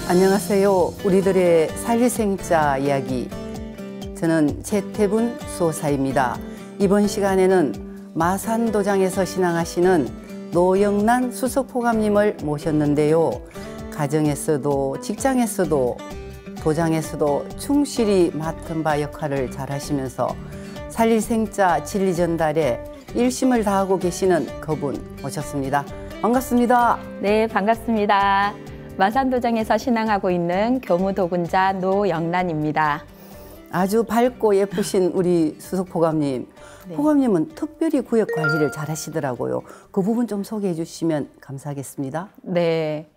안녕하세요. 우리들의 살리생자 이야기. 저는 최태분 수호사입니다. 이번 시간에는 마산도장에서 신앙하시는 노영란 수석포감님을 모셨는데요. 가정에서도 직장에서도 도장에서도 충실히 맡은 바 역할을 잘 하시면서 살리생자 진리 전달에 일심을 다하고 계시는 그분 모셨습니다. 반갑습니다. 네, 반갑습니다. 마산도장에서 신앙하고 있는 교무도군자 노영란입니다. 아주 밝고 예쁘신 우리 수석포감님. 네. 포감님은 특별히 구역 관리를 잘 하시더라고요. 그 부분 좀 소개해 주시면 감사하겠습니다. 네,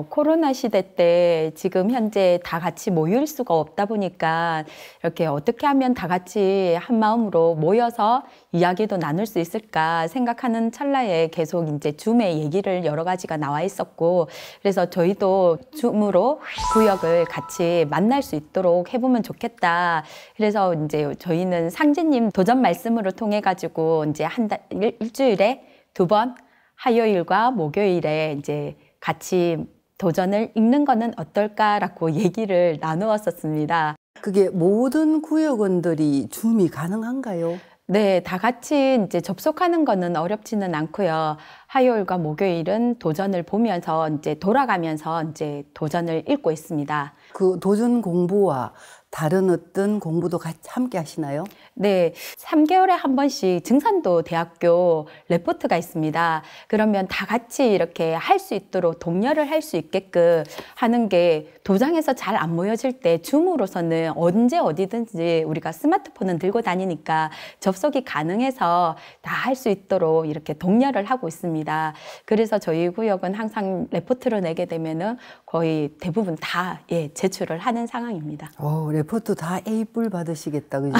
코로나 시대 때 지금 현재 다 같이 모일 수가 없다 보니까 이렇게 어떻게 하면 다 같이 한 마음으로 모여서 이야기도 나눌 수 있을까 생각하는 찰나에 계속 이제 줌에 얘기를 여러 가지가 나와 있었고, 그래서 저희도 줌으로 구역을 같이 만날 수 있도록 해보면 좋겠다. 그래서 이제 저희는 상제님 도전 말씀으로 통해 가지고 이제 일주일에 2번 화요일과 목요일에 이제 같이 도전을 읽는 거는 어떨까라고 얘기를 나누었었습니다. 그게 모든 구역원들이 줌이 가능한가요? 네, 다 같이 이제 접속하는 거는 어렵지는 않고요. 화요일과 목요일은 도전을 보면서 이제 돌아가면서 이제 도전을 읽고 있습니다. 그 도전 공부와 다른 어떤 공부도 같이 함께 하시나요? 네, 3개월에 한 번씩 증산도 대학교 레포트가 있습니다. 그러면 다 같이 이렇게 할 수 있도록 독려를 할 수 있게끔 하는 게, 도장에서 잘 안 모여질 때 줌으로서는 언제 어디든지 우리가 스마트폰은 들고 다니니까 접속이 가능해서 다 할 수 있도록 이렇게 독려를 하고 있습니다. 그래서 저희 구역은 항상 레포트를 내게 되면은 거의 대부분 다 제출을 하는 상황입니다. 레포트 다 A뿔 받으시겠다, 그죠?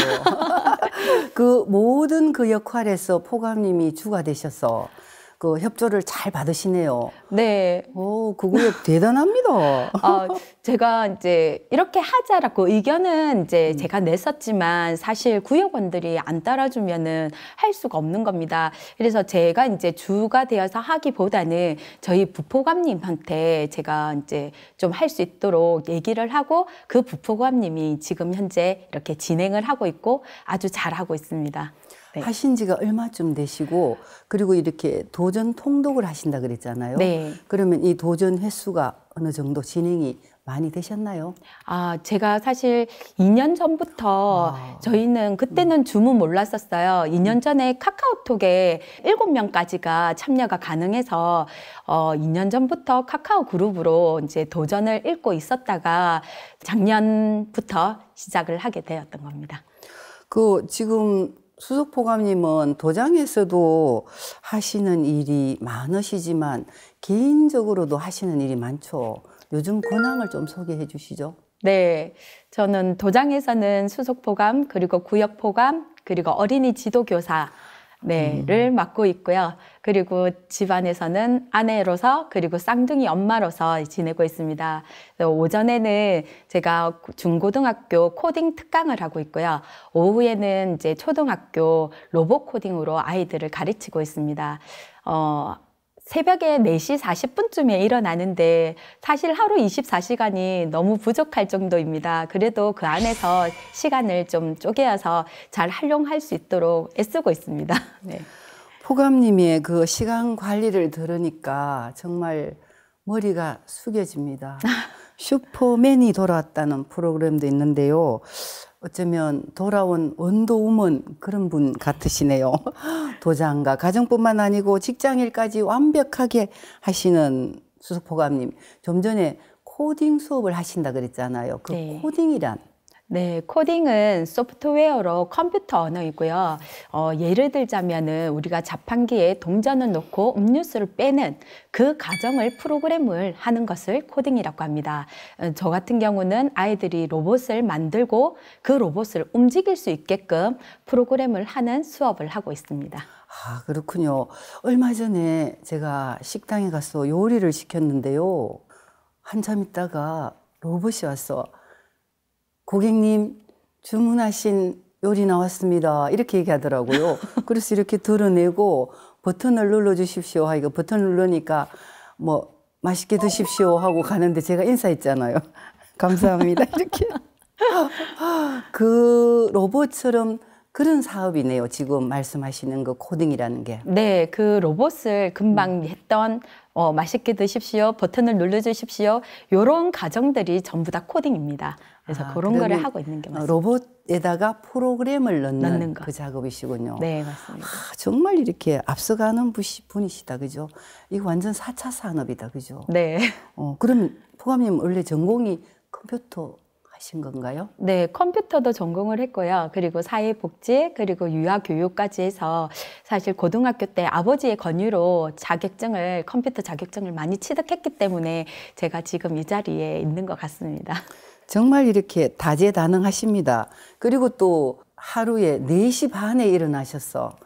그 모든 그 역할에서 포감님이 주가 되셔서 그 협조를 잘 받으시네요. 네. 그 구역 대단합니다. 제가 이제 이렇게 하자라고 의견은 이제 제가 냈었지만 사실 구역원들이 안 따라주면은 할 수가 없는 겁니다. 그래서 제가 이제 주가 되어서 하기보다는 저희 부포감님한테 제가 이제 좀 할 수 있도록 얘기를 하고, 그 부포감님이 지금 현재 이렇게 진행을 하고 있고 아주 잘하고 있습니다. 네. 하신 지가 얼마쯤 되시고, 그리고 이렇게 도전 통독을 하신다 그랬잖아요. 네. 그러면 이 도전 횟수가 어느 정도 진행이 많이 되셨나요? 제가 사실 2년 전부터 저희는 그때는 줌은 몰랐었어요. 2년 전에 카카오톡에 7명까지가 참여가 가능해서 2년 전부터 카카오 그룹으로 이제 도전을 읽고 있었다가 작년부터 시작을 하게 되었던 겁니다. 지금 수석포감님은 도장에서도 하시는 일이 많으시지만 개인적으로도 하시는 일이 많죠. 요즘 근황을 좀 소개해 주시죠. 네, 저는 도장에서는 수석포감, 그리고 구역포감, 그리고 어린이 지도교사 를 맡고 있고요. 그리고 집안에서는 아내로서, 그리고 쌍둥이 엄마로서 지내고 있습니다. 오전에는 제가 중고등학교 코딩 특강을 하고 있고요. 오후에는 이제 초등학교 로봇 코딩으로 아이들을 가르치고 있습니다. 새벽에 4시 40분쯤에 일어나는데 사실 하루 24시간이 너무 부족할 정도입니다. 그래도 그 안에서 시간을 좀 쪼개어서 잘 활용할 수 있도록 애쓰고 있습니다. 네. 포감님의 그 시간 관리를 들으니까 정말 머리가 숙여집니다. 슈퍼맨이 돌아왔다는 프로그램도 있는데요. 어쩌면 돌아온 원더우먼 그런 분 같으시네요. 도장과 가정뿐만 아니고 직장일까지 완벽하게 하시는 수석포감님. 좀 전에 코딩 수업을 하신다 그랬잖아요. 네. 코딩이란? 네, 코딩은 소프트웨어로 컴퓨터 언어이고요. 예를 들자면은 우리가 자판기에 동전을 넣고 음료수를 빼는 그 과정을 프로그램을 하는 것을 코딩이라고 합니다. 저 같은 경우는 아이들이 로봇을 만들고 그 로봇을 움직일 수 있게끔 프로그램을 하는 수업을 하고 있습니다. 그렇군요. 얼마 전에 제가 식당에 가서 요리를 시켰는데요. 한참 있다가 로봇이 와서 고객님 주문하신 요리 나왔습니다. 이렇게 얘기하더라고요. 그래서 이렇게 드러내고 버튼을 눌러주십시오. 이거 버튼을 누르니까 뭐 맛있게 드십시오 하고 가는데 제가 인사했잖아요. 감사합니다. 이렇게. 그 로봇처럼 그런 사업이네요. 지금 말씀하시는 그 코딩이라는 게. 네, 그 로봇을 금방 했던 맛있게 드십시오, 버튼을 눌러주십시오. 이런 과정들이 전부 다 코딩입니다. 그래서 그런 거를 하고 있는 게 맞습니다. 로봇에다가 프로그램을 넣는 거. 그 작업이시군요. 네, 맞습니다. 정말 이렇게 앞서가는 분이시다, 그죠? 이거 완전 4차 산업이다, 그죠? 네. 그럼 포감님 원래 전공이 컴퓨터 하신 건가요? 네, 컴퓨터도 전공을 했고요. 그리고 사회복지, 그리고 유아교육까지 해서 사실 고등학교 때 아버지의 권유로 컴퓨터 자격증을 많이 취득했기 때문에 제가 지금 이 자리에 있는 것 같습니다. 정말 이렇게 다재다능하십니다. 그리고 또 하루에 4시 반에 일어나셔서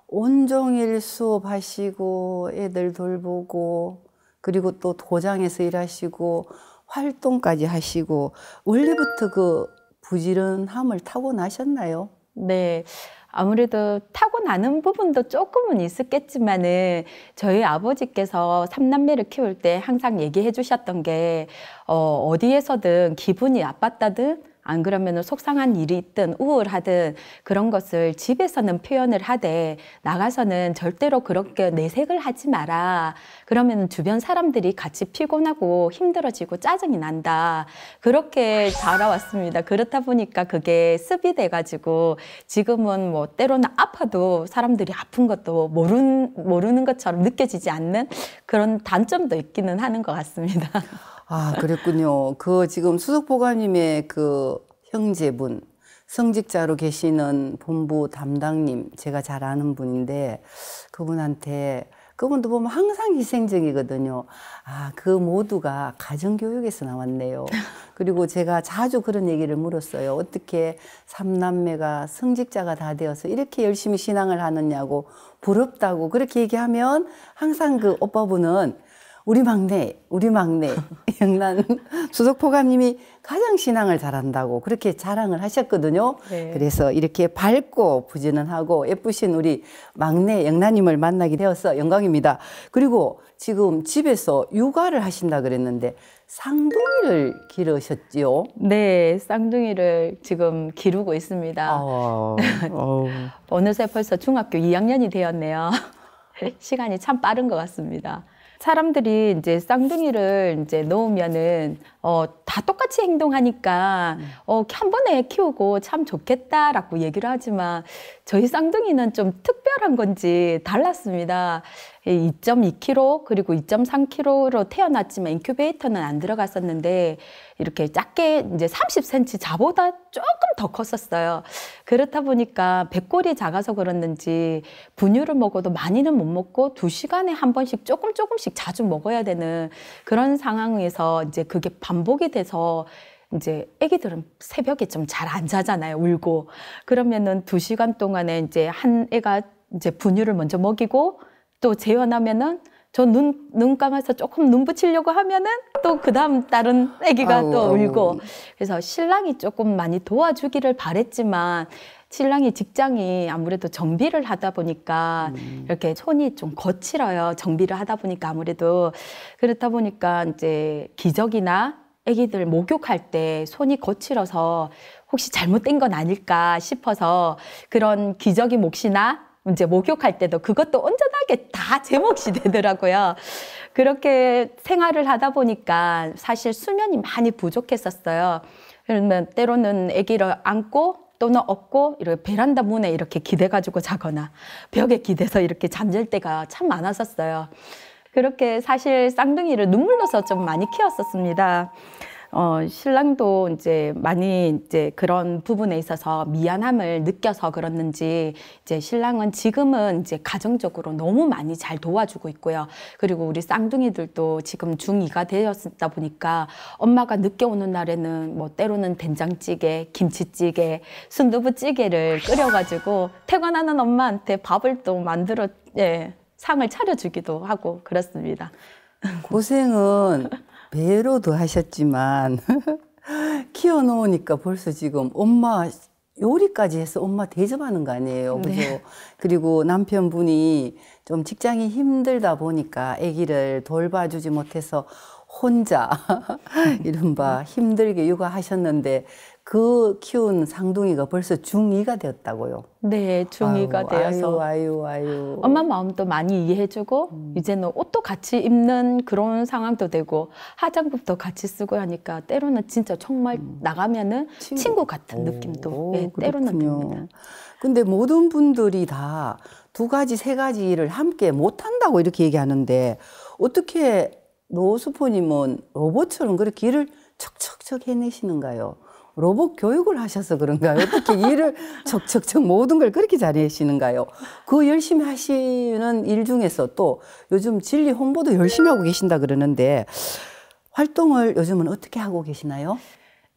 온종일 수업하시고 애들 돌보고 그리고 또 도장에서 일하시고 활동까지 하시고 원래부터 그 부지런함을 타고나셨나요? 네. 아무래도 타고나는 부분도 조금은 있었겠지만은 저희 아버지께서 3남매를 키울 때 항상 얘기해 주셨던 게 어디에서든 기분이 나빴다든 안 그러면 속상한 일이 있든 우울하든 그런 것을 집에서는 표현을 하되 나가서는 절대로 그렇게 내색을 하지 마라. 그러면 주변 사람들이 같이 피곤하고 힘들어지고 짜증이 난다. 그렇게 자라왔습니다. 그렇다 보니까 그게 습이 돼가지고 지금은 뭐 때로는 아파도 사람들이 아픈 것도 모르는 것처럼 느껴지지 않는 그런 단점도 있기는 하는 것 같습니다. 아, 그랬군요. 그 지금 수석보감님의 그 형제분, 성직자로 계시는 본부 담당님, 제가 잘 아는 분인데 그분도 보면 항상 희생적이거든요. 아, 그 모두가 가정교육에서 나왔네요. 그리고 제가 자주 그런 얘기를 물었어요. 어떻게 3남매가 성직자가 다 되어서 이렇게 열심히 신앙을 하느냐고 부럽다고 그렇게 얘기하면 항상 그 오빠분은 우리 막내 영란 수석포감님이 가장 신앙을 잘한다고 그렇게 자랑을 하셨거든요. 네. 그래서 이렇게 밝고 부지런하고 예쁘신 우리 막내 영란님을 만나게 되어서 영광입니다. 그리고 지금 집에서 육아를 하신다 그랬는데 쌍둥이를 기르셨지요? 네, 쌍둥이를 지금 기르고 있습니다. 어느새 벌써 중학교 2학년이 되었네요. 시간이 참 빠른 것 같습니다. 사람들이 이제 쌍둥이를 이제 놓으면은 다 똑같이 행동하니까 한 번에 키우고 참 좋겠다라고 얘기를 하지만 저희 쌍둥이는 좀 특별한 건지 달랐습니다. 2.2kg 그리고 2.3kg로 태어났지만 인큐베이터는 안 들어갔었는데 이렇게 작게 이제 30cm 저보다 조금 더 컸었어요. 그렇다 보니까 배꼴이 작아서 그랬는지 분유를 먹어도 많이는 못 먹고 2시간에 한 번씩 조금씩 자주 먹어야 되는 그런 상황에서 이제 그게 반복이 돼서 이제 애기들은 새벽에 좀 잘 안 자잖아요. 울고. 그러면은 2시간 동안에 이제 한 애가 이제 분유를 먼저 먹이고 또 재워나면은 저 눈 감아서 조금 눈 붙이려고 하면은 또 그 다음 다른 애기가 또 울고. 그래서 신랑이 조금 많이 도와주기를 바랬지만 신랑이 직장이 아무래도 정비를 하다 보니까 이렇게 손이 좀 거칠어요. 정비를 하다 보니까 아무래도. 그렇다 보니까 이제 기저귀나 애기들 목욕할 때 손이 거칠어서 혹시 잘못된 건 아닐까 싶어서 그런 기저귀 몫이나 이제 목욕할 때도 그것도 온전하게 다 제 몫이 되더라고요. 그렇게 생활을 하다 보니까 사실 수면이 많이 부족했었어요. 그러면 때로는 아기를 안고 또는 업고 이렇게 베란다 문에 이렇게 기대가지고 자거나 벽에 기대서 이렇게 잠잘 때가 참 많았었어요. 그렇게 사실 쌍둥이를 눈물로서 좀 많이 키웠었습니다. 신랑도 이제 많이 이제 그런 부분에 있어서 미안함을 느껴서 그렇는지 이제 신랑은 지금은 이제 가정적으로 너무 많이 잘 도와주고 있고요. 그리고 우리 쌍둥이들도 지금 중2가 되었다 보니까 엄마가 늦게 오는 날에는 뭐 때로는 된장찌개, 김치찌개, 순두부찌개를 끓여가지고 퇴근하는 엄마한테 밥을 또 만들어 상을 차려주기도 하고 그렇습니다. 고생은 배로도 하셨지만 키워놓으니까 벌써 지금 엄마 요리까지 해서 엄마 대접하는 거 아니에요. 그죠? 네. 그리고 남편분이 좀 직장이 힘들다 보니까 아기를 돌봐주지 못해서 혼자 이른바 힘들게 육아하셨는데 그 키운 상둥이가 벌써 중2가 되었다고요. 네, 중2가 되어서 아유. 엄마 마음도 많이 이해해주고 이제는 옷도 같이 입는 그런 상황도 되고 화장품도 같이 쓰고 하니까 때로는 진짜 정말 나가면은 친구 같은 느낌도 예, 때로는 듭니다. 근데 모든 분들이 다 두 가지, 세 가지 일을 함께 못한다고 이렇게 얘기하는데 어떻게 노수포님은 로봇처럼 그렇게 일을 척척척 해내시는가요? 로봇 교육을 하셔서 그런가요? 어떻게 일을 척척척 모든 걸 그렇게 잘하시는가요? 그 열심히 하시는 일 중에서 또 요즘 진리 홍보도 열심히 하고 계신다 그러는데 활동을 요즘은 어떻게 하고 계시나요?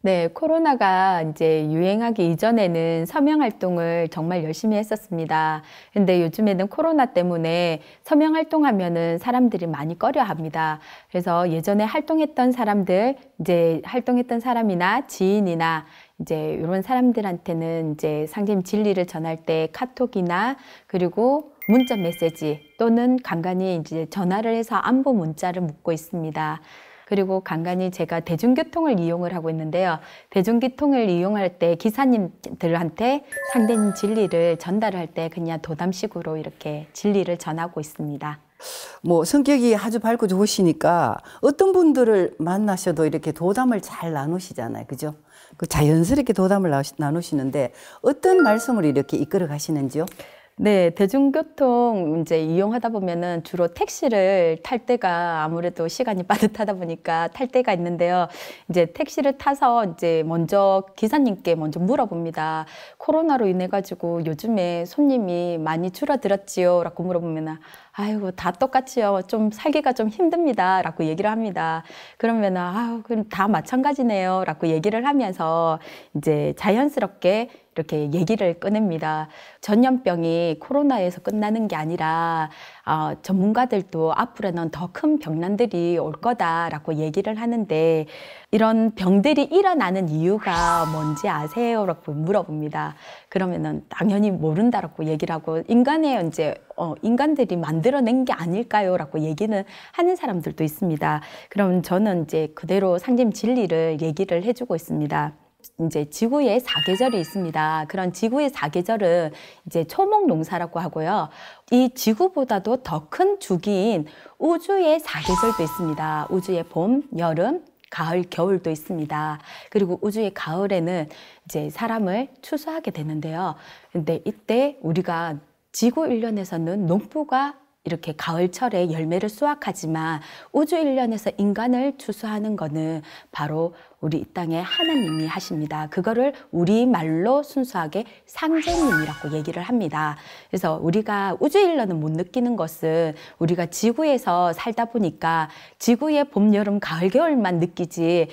네, 코로나가 이제 유행하기 이전에는 서명 활동을 정말 열심히 했었습니다. 근데 요즘에는 코로나 때문에 서명 활동하면은 사람들이 많이 꺼려 합니다. 그래서 예전에 활동했던 사람들, 이제 활동했던 사람이나 지인이나 이제 이런 사람들한테는 이제 상심 진리를 전할 때 카톡이나 그리고 문자 메시지 또는 간간히 이제 전화를 해서 안부 문자를 묻고 있습니다. 그리고 간간히 제가 대중교통을 이용을 하고 있는데요. 대중교통을 이용할 때 기사님들한테 상된 진리를 전달할 때 그냥 도담식으로 이렇게 진리를 전하고 있습니다. 뭐 성격이 아주 밝고 좋으시니까 어떤 분들을 만나셔도 이렇게 도담을 잘 나누시잖아요. 그죠? 그 자연스럽게 도담을 나누시는데 어떤 말씀을 이렇게 이끌어 가시는지요? 네, 대중교통 이제 이용하다 보면은 주로 택시를 탈 때가 아무래도 시간이 빠듯하다 보니까 탈 때가 있는데요. 이제 택시를 타서 이제 먼저 기사님께 먼저 물어봅니다. 코로나로 인해 가지고 요즘에 손님이 많이 줄어들었지요? 라고 물어보면 아이고 다 똑같이요. 좀 살기가 좀 힘듭니다. 라고 얘기를 합니다. 그러면 아유 그럼 다 마찬가지네요. 라고 얘기를 하면서 이제 자연스럽게 이렇게 얘기를 꺼냅니다. 전염병이 코로나에서 끝나는 게 아니라 전문가들도 앞으로는 더 큰 병난들이 올 거다라고 얘기를 하는데 이런 병들이 일어나는 이유가 뭔지 아세요? 라고 물어봅니다. 그러면은 당연히 모른다라고 얘기를 하고 인간의 이제 인간들이 만들어낸 게 아닐까요? 라고 얘기는 하는 사람들도 있습니다. 그럼 저는 이제 그대로 상심 진리를 얘기를 해주고 있습니다. 이제 지구의 사계절이 있습니다. 그런 지구의 사계절은 이제 초목 농사라고 하고요. 이 지구보다도 더 큰 주기인 우주의 사계절도 있습니다. 우주의 봄, 여름, 가을, 겨울도 있습니다. 그리고 우주의 가을에는 이제 사람을 추수하게 되는데요. 근데 이때 우리가 지구 일련에서는 농부가 이렇게 가을철에 열매를 수확하지만 우주 일련에서 인간을 추수하는 거는 바로 우리 이 땅에 하나님이 하십니다. 그거를 우리말로 순수하게 상제님이라고 얘기를 합니다. 그래서 우리가 우주 일련은 못 느끼는 것은 우리가 지구에서 살다 보니까 지구의 봄, 여름, 가을, 겨울만 느끼지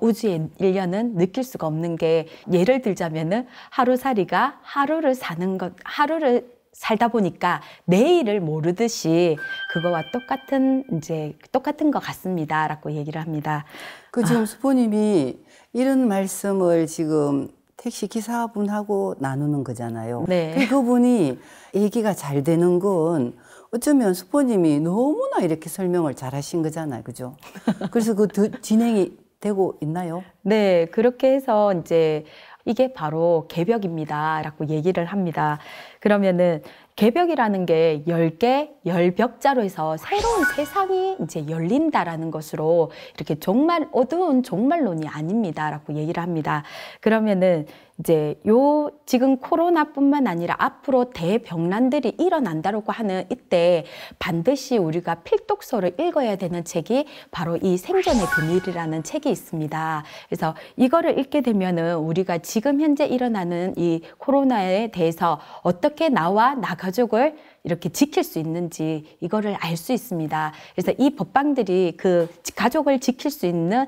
우주의 일련은 느낄 수가 없는 게 예를 들자면은 하루살이가 하루를 사는 것, 하루를 살다 보니까 내일을 모르듯이 그거와 똑같은 것 같습니다라고 얘기를 합니다. 그 지금 수포님이 이런 말씀을 지금 택시 기사분하고 나누는 거잖아요. 네. 그분이 얘기가 잘 되는 건 어쩌면 수포님이 너무나 이렇게 설명을 잘 하신 거잖아요. 그죠? 그래서 그 진행이 되고 있나요? 네, 그렇게 해서 이제 이게 바로 개벽입니다. 라고 얘기를 합니다. 그러면은 개벽이라는 게 10개, 10벽자로 해서 새로운 세상이 이제 열린다라는 것으로 이렇게 어두운 종말론이 아닙니다. 라고 얘기를 합니다. 그러면은 이제 지금 코로나뿐만 아니라 앞으로 대병난들이 일어난다고 하는 이때 반드시 우리가 필독서를 읽어야 되는 책이 바로 이 생존의 비밀이라는 책이 있습니다. 그래서 이거를 읽게 되면은 우리가 지금 현재 일어나는 이 코로나에 대해서 어떻게 나와 나 가족을 이렇게 지킬 수 있는지 이거를 알 수 있습니다. 그래서 이 법방들이 그 가족을 지킬 수 있는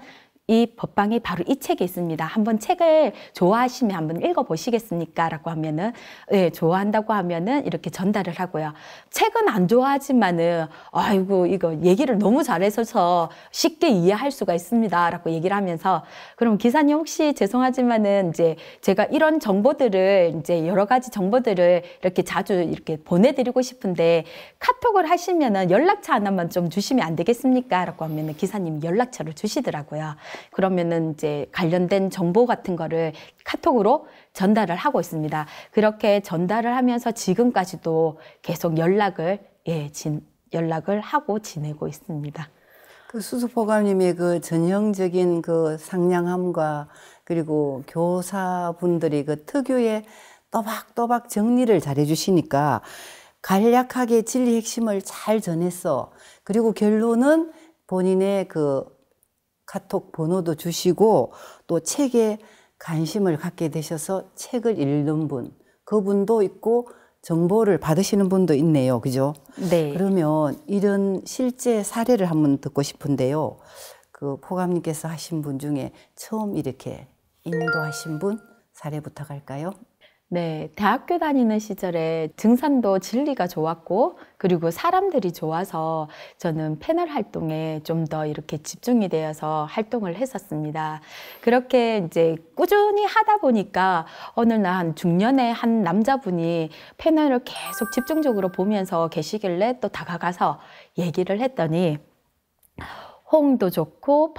이 법방이 바로 이 책에 있습니다. 한번 책을 좋아하시면 한번 읽어보시겠습니까? 라고 하면은, 예, 좋아한다고 하면은 이렇게 전달을 하고요. 책은 안 좋아하지만은, 아이고, 이거 얘기를 너무 잘해서 쉽게 이해할 수가 있습니다. 라고 얘기를 하면서, 그럼 기사님 혹시 죄송하지만은 이제 제가 이런 정보들을 이제 여러 가지 정보들을 이렇게 자주 이렇게 보내드리고 싶은데 카톡을 하시면은 연락처 하나만 좀 주시면 안 되겠습니까? 라고 하면은 기사님이 연락처를 주시더라고요. 그러면은 이제 관련된 정보 같은 거를 카톡으로 전달을 하고 있습니다. 그렇게 전달을 하면서 지금까지도 계속 연락을 하고 지내고 있습니다. 그 수석보감님의 그 전형적인 그 상냥함과 그리고 교사분들이 그 특유의 또박또박 정리를 잘해 주시니까 간략하게 진리 핵심을 잘 전했어. 그리고 결론은 본인의 그 카톡 번호도 주시고 또 책에 관심을 갖게 되셔서 책을 읽는 분, 그분도 있고 정보를 받으시는 분도 있네요. 그죠? 네. 그러면 이런 실제 사례를 한번 듣고 싶은데요. 그 포감님께서 하신 분 중에 처음 이렇게 인도하신 분 사례 부탁할까요? 네, 대학교 다니는 시절에 등산도 진리가 좋았고, 그리고 사람들이 좋아서 저는 패널 활동에 좀 더 이렇게 집중이 되어서 활동을 했었습니다. 그렇게 이제 꾸준히 하다 보니까 어느 날 한 중년의 한 남자분이 패널을 계속 집중적으로 보면서 계시길래 또 다가가서 얘기를 했더니, 호응도 좋고,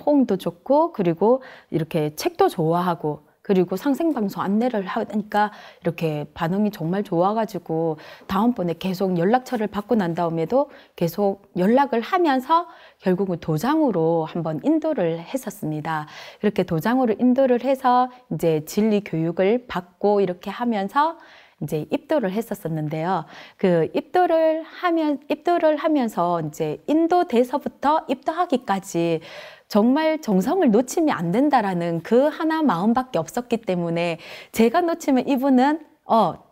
호응도 좋고, 그리고 이렇게 책도 좋아하고, 그리고 상생방송 안내를 하니까 이렇게 반응이 정말 좋아가지고 다음번에 계속 연락처를 받고 난 다음에도 계속 연락을 하면서 결국은 도장으로 한번 인도를 했었습니다. 이렇게 도장으로 인도를 해서 이제 진리 교육을 받고 이렇게 하면서 이제 입도를 했었었는데요. 그 입도를 하면서 이제 인도돼서부터 입도하기까지 정말 정성을 놓치면 안 된다라는 그 하나 마음밖에 없었기 때문에 제가 놓치면 이분은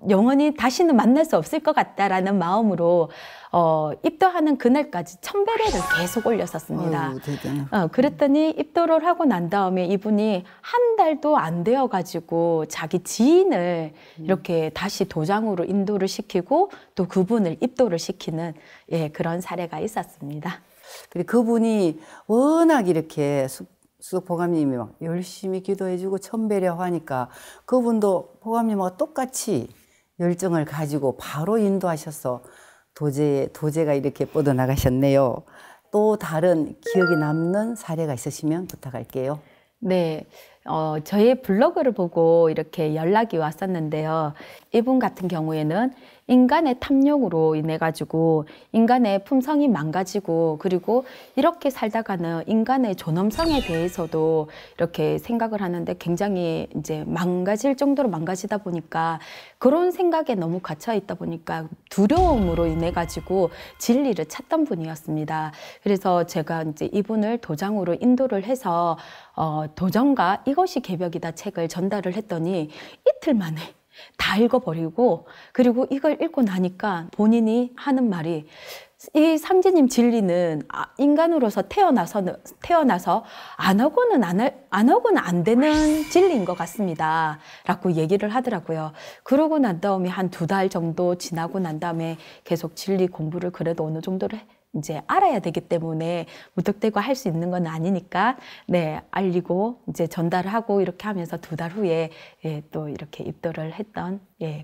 영원히 다시는 만날 수 없을 것 같다라는 마음으로 입도하는 그날까지 1000배례를 계속 올렸었습니다. 그랬더니 입도를 하고 난 다음에 이분이 한 달도 안 되어 가지고 자기 지인을 이렇게 다시 도장으로 인도를 시키고 또 그분을 입도를 시키는 그런 사례가 있었습니다. 그리고 그분이 워낙 이렇게 수석보감님이 막 열심히 기도해주고 천배려 하니까 그분도 보감님하고 똑같이 열정을 가지고 바로 인도하셔서 도제가 이렇게 뻗어나가셨네요. 또 다른 기억에 남는 사례가 있으시면 부탁할게요. 네, 저의 블로그를 보고 이렇게 연락이 왔었는데요. 이분 같은 경우에는 인간의 탐욕으로 인해 가지고 인간의 품성이 망가지고 그리고 이렇게 살다가는 인간의 존엄성에 대해서도 이렇게 생각을 하는데 굉장히 이제 망가질 정도로 망가지다 보니까 그런 생각에 너무 갇혀 있다 보니까 두려움으로 인해 가지고 진리를 찾던 분이었습니다. 그래서 제가 이제 이분을 도장으로 인도를 해서 도전과 이것이 개벽이다 책을 전달을 했더니 이틀 만에 다 읽어버리고 그리고 이걸 읽고 나니까 본인이 하는 말이 이 상제님 진리는 인간으로서 태어나서 안 하고는 안 되는 진리인 것 같습니다. 라고 얘기를 하더라고요. 그러고 난 다음에 한 2달 정도 지나고 난 다음에 계속 진리 공부를 그래도 어느 정도를 이제 알아야 되기 때문에 무턱대고 할 수 있는 건 아니니까 알리고 이제 전달을 하고 이렇게 하면서 2달 후에 또 이렇게 입도를 했던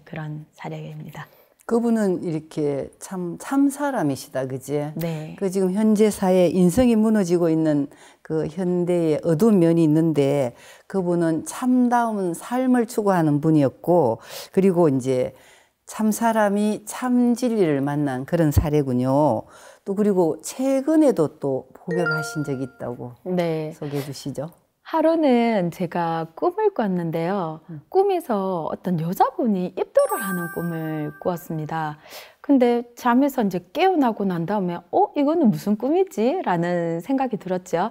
그런 사례입니다. 그분은 이렇게 참 사람이시다, 그지? 네. 그 지금 현재 사회 인성이 무너지고 있는 그 현대의 어두운 면이 있는데 그분은 참다운 삶을 추구하는 분이었고 그리고 이제 참 사람이 참 진리를 만난 그런 사례군요. 또 그리고 최근에도 또 포교를 하신 적이 있다고 소개해 주시죠. 하루는 제가 꿈을 꿨는데요. 꿈에서 어떤 여자분이 입도를 하는 꿈을 꾸었습니다. 근데 잠에서 이제 깨어나고 난 다음에 이거는 무슨 꿈이지? 라는 생각이 들었죠.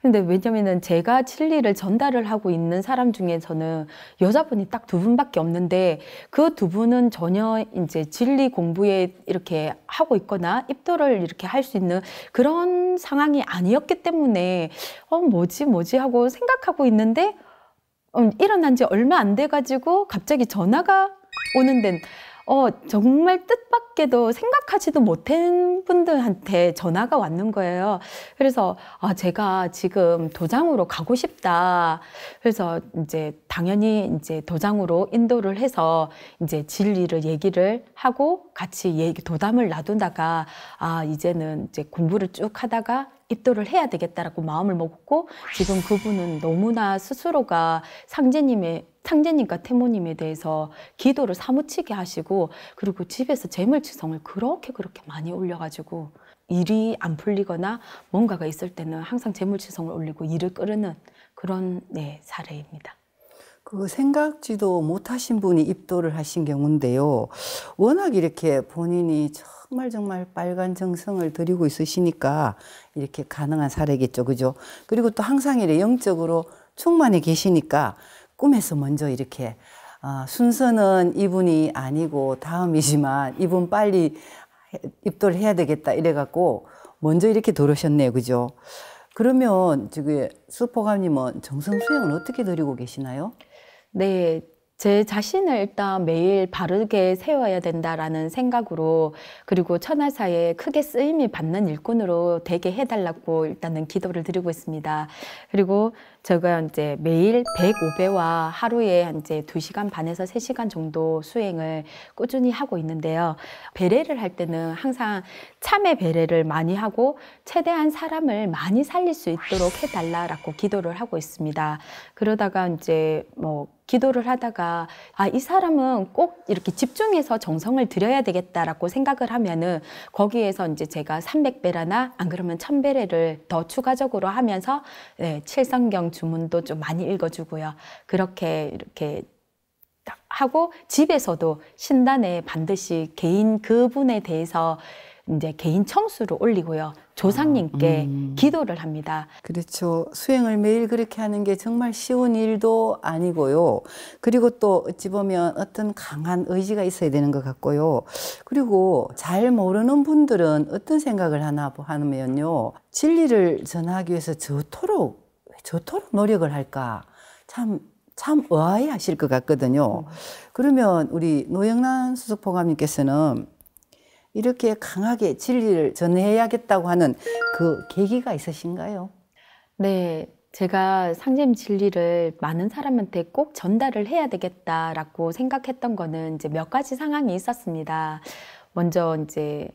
근데 왜냐면은 제가 진리를 전달을 하고 있는 사람 중에서는 여자분이 딱 두 분밖에 없는데 그 두 분은 전혀 이제 진리 공부에 이렇게 하고 있거나 입도를 이렇게 할 수 있는 그런 상황이 아니었기 때문에 뭐지 하고 생각하고 있는데 일어난 지 얼마 안 돼가지고 갑자기 전화가 오는데 정말 뜻밖에도 생각하지도 못한 분들한테 전화가 왔는 거예요. 그래서 제가 지금 도장으로 가고 싶다. 그래서 이제 당연히 이제 도장으로 인도를 해서 이제 진리를 얘기를 하고 같이 도담을 놔두다가 이제는 이제 공부를 쭉 하다가 입도를 해야 되겠다라고 마음을 먹고 지금 그분은 너무나 스스로가 상제님과 태모님에 대해서 기도를 사무치게 하시고 그리고 집에서 재물치성을 그렇게 많이 올려가지고 일이 안 풀리거나 뭔가가 있을 때는 항상 재물치성을 올리고 일을 끌는 그런 사례입니다. 그 생각지도 못하신 분이 입도를 하신 경우인데요. 워낙 이렇게 본인이 정말 빨간 정성을 들이고 있으시니까 이렇게 가능한 사례겠죠. 그죠? 그리고 또 항상 이렇게 영적으로 충만해 계시니까 꿈에서 먼저 이렇게 순서는 이분이 아니고 다음이지만 이분 빨리 입도를 해야 되겠다 이래갖고 먼저 이렇게 들어오셨네요. 그죠? 그러면 저기 수포감님은 정성 수행은 어떻게 드리고 계시나요? 네, 제 자신을 일단 매일 바르게 세워야 된다라는 생각으로 그리고 천하사에 크게 쓰임이 받는 일꾼으로 되게 해달라고 일단은 기도를 드리고 있습니다. 그리고 제가 이제 매일 105배와 하루에 이제 2시간 반에서 3시간 정도 수행을 꾸준히 하고 있는데요. 배례를 할 때는 항상 참회 배례를 많이 하고 최대한 사람을 많이 살릴 수 있도록 해달라고 기도를 하고 있습니다. 그러다가 이제 기도를 하다가 이 사람은 꼭 이렇게 집중해서 정성을 들여야 되겠다라고 생각을 하면은 거기에서 이제 제가 300배라나 안 그러면 1000배례를 더 추가적으로 하면서 칠성경 주문도 좀 많이 읽어주고요. 이렇게 딱 하고 집에서도 신단에 반드시 그분에 대해서 이제 개인 청수를 올리고요. 조상님께 기도를 합니다. 그렇죠. 수행을 매일 그렇게 하는 게 정말 쉬운 일도 아니고요. 그리고 또 어찌 보면 어떤 강한 의지가 있어야 되는 것 같고요. 그리고 잘 모르는 분들은 어떤 생각을 하냐면요. 진리를 전하기 위해서 저토록 노력을 할까? 참 의아해 하실 것 같거든요. 그러면 우리 노영란 수석포감님께서는 이렇게 강하게 진리를 전해야겠다고 하는 그 계기가 있으신가요? 네, 제가 상제님 진리를 많은 사람한테 꼭 전달을 해야 되겠다라고 생각했던 거는 이제 몇 가지 상황이 있었습니다. 먼저 이제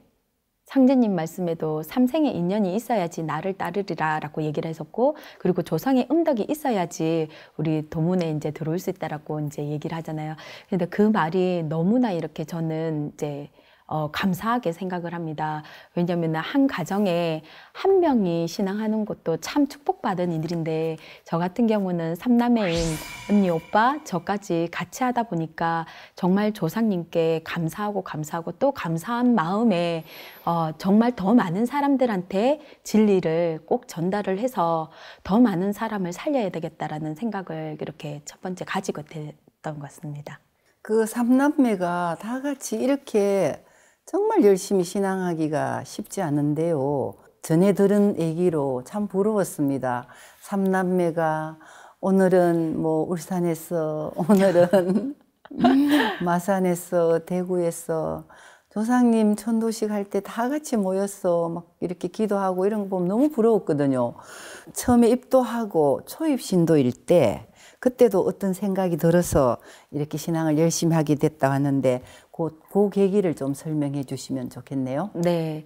상제님 말씀에도 삼생의 인연이 있어야지 나를 따르리라 라고 얘기를 했었고, 그리고 조상의 음덕이 있어야지 우리 도문에 이제 들어올 수 있다라고 이제 얘기를 하잖아요. 근데 그 말이 너무나 이렇게 저는 이제 감사하게 생각을 합니다. 왜냐하면 한 가정에 한 명이 신앙하는 것도 참 축복받은 일인데 저 같은 경우는 삼남매인 언니, 오빠, 저까지 같이 하다 보니까 정말 조상님께 감사하고 또 감사한 마음에 정말 더 많은 사람들한테 진리를 꼭 전달을 해서 더 많은 사람을 살려야 되겠다라는 생각을 이렇게 첫 번째 가지고 됐던 것 같습니다. 그 삼남매가 다 같이 이렇게 정말 열심히 신앙하기가 쉽지 않은데요. 전에 들은 얘기로 참 부러웠습니다. 삼남매가 오늘은 울산에서, 오늘은 마산에서, 대구에서 조상님 천도식 할 때 다 같이 모여서 막 이렇게 기도하고 이런 거 보면 너무 부러웠거든요. 처음에 입도하고 초입신도일 때 그때도 어떤 생각이 들어서 이렇게 신앙을 열심히 하게 됐다 하는데 그 계기를 좀 설명해 주시면 좋겠네요. 네.